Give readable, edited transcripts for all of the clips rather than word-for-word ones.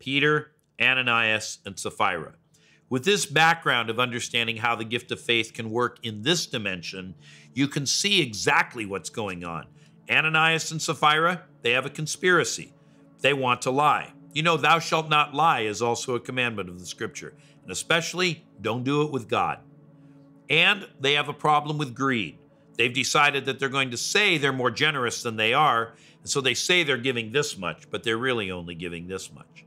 Peter, Ananias, and Saphira. With this background of understanding how the gift of faith can work in this dimension, you can see exactly what's going on. Ananias and Saphira, they have a conspiracy. They want to lie. You know, thou shalt not lie is also a commandment of the scripture. And especially, don't do it with God. And they have a problem with greed. They've decided that they're going to say they're more generous than they are. And so they say they're giving this much, but they're really only giving this much.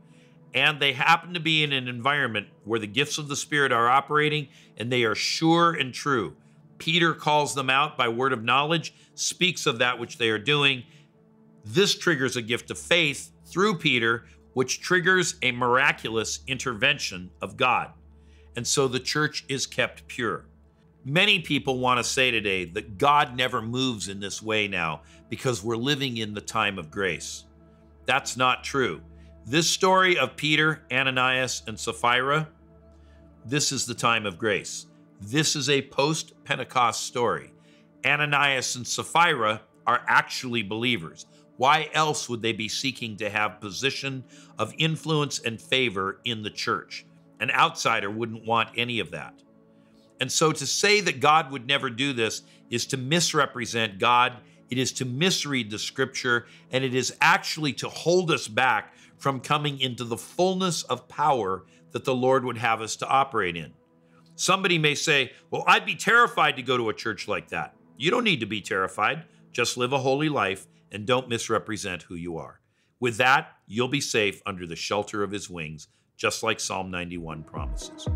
And they happen to be in an environment where the gifts of the Spirit are operating and they are sure and true. Peter calls them out by word of knowledge, speaks of that which they are doing. This triggers a gift of faith through Peter, which triggers a miraculous intervention of God. And so the church is kept pure. Many people want to say today that God never moves in this way now because we're living in the time of grace. That's not true. This story of Peter, Ananias, and Saphira, this is the time of grace. This is a post-Pentecost story. Ananias and Saphira are actually believers. Why else would they be seeking to have position of influence and favor in the church? An outsider wouldn't want any of that. And so to say that God would never do this is to misrepresent God. It is to misread the scripture, and it is actually to hold us back from coming into the fullness of power that the Lord would have us to operate in. Somebody may say, well, I'd be terrified to go to a church like that. You don't need to be terrified. Just live a holy life and don't misrepresent who you are. With that, you'll be safe under the shelter of his wings, just like Psalm 91 promises.